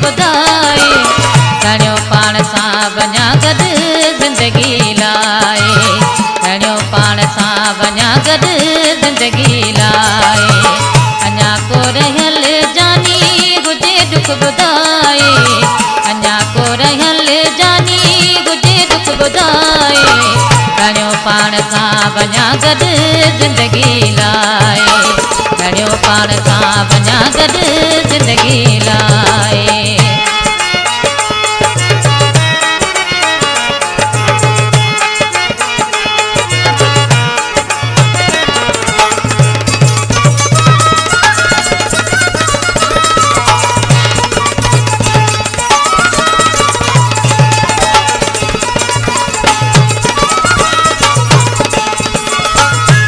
ॿुधाए खणियो पाण सां वञा गॾु ज़िंदगी लाइ खणियो पाण सां वञा गॾु ज़िंदगी लाइ अञा को रहियल जानी हुजे दुख ॿुधाए अञा को रहियल जानी हुजे दुख ॿुधाए खणियो पाण सां वञा गॾु ज़िंदगी लाइ खणियो पाण सां वञा गॾु ज़िंदगी लाइ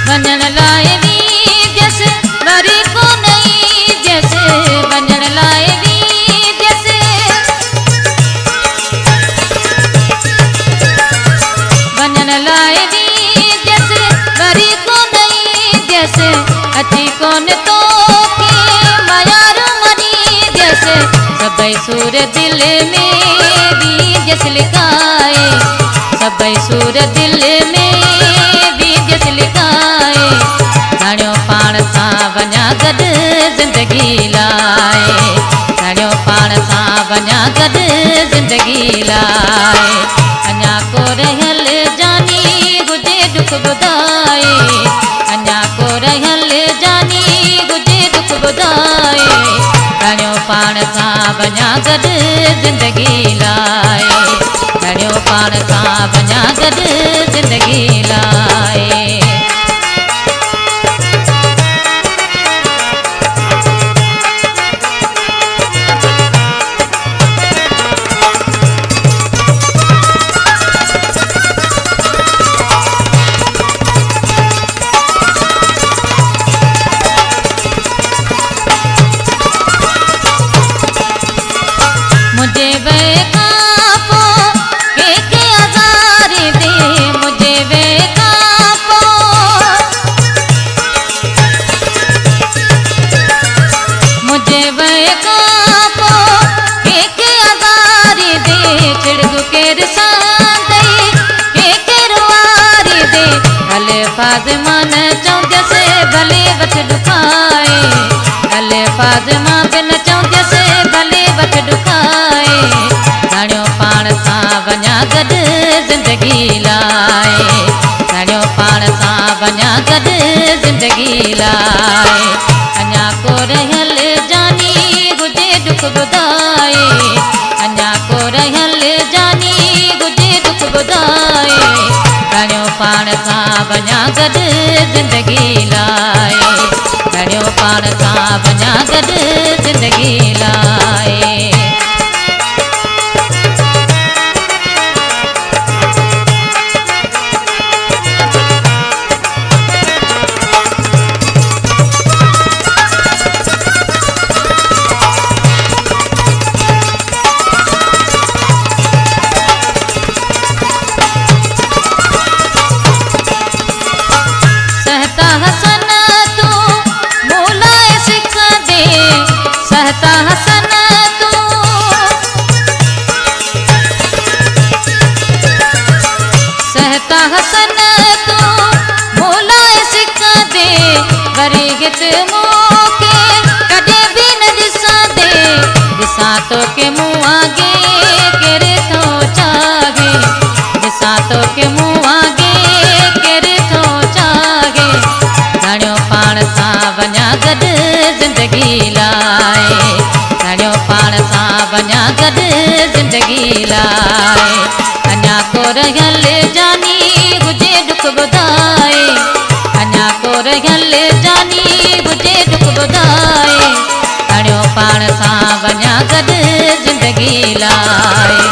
वञण लाइ वी जैसे वरी को नहीं जैसे वञण लाइ वी जैसे वञण लाइ वी जैसे वरी को नहीं जैसे अची कोन तो के मयार मनी जैसे सभई सूर दिल में भी जैसे लिखाए सभई सूर दिल में भी जैसे लिखाए खणियो पाण सां वञा गॾु ज़िंदगी लाइ खणियो पाण सां वञा गॾु ज़िंदगी लाइ अञा को रहियल जानी हुजे दुख ॿुधाए अञा को रहियल जानी हुजे दुख ॿुधाए खणियो पाण सां वञा गॾु ज़िंदगी लाइ खणियो पाण सां वञा गॾु ज़िंदगी लाइ मुझे वे खापो के आज़ारी दे मुझे वे खापो मुझे वे खापो के आज़ारी दे छिड़गु के रसांदई के रुआरी दे भले फाज़िमा न चौंदसे भले वठ दुखाए भले फाज़िमा बिन चौंदसे भले वठ दुखाए खणियो पाण सां वञा गॾु ज़िंदगी लाइ खणियो पाण सां वञा गॾु ज़िंदगी लाइ अञा को रहियल जानी हुजे दुख ॿुधाए अञा को रहियल जानी हुजे दुख ॿुधाए खणियो पाण सां वञा गॾु ज़िंदगी लाइ खणियो पाण सां वञा गॾु ज़िंदगी लाइ सहता हसन तू भूलाए सिख दे सहता हसन तू सहता हसन तू भूलाए सिख दे वरी हित मूंखे कॾहिं बि न ॾिसां दे ॾिसां तो के मूं आगे केरु थो चाहे ॾिसां तो के मूं आगे केरु थो चाहे खणियो पाण सां वञा गॾु ज़िंदगी लाइ खणियो पाण सां वञा गॾु ज़िंदगी लाइ अञा को रहियल जानी हुजे दुख ॿुधाए अञा को रहियल जानी हुजे दुख ॿुधाए खणियो पाण सां वञा गॾु ज़िंदगी लाइ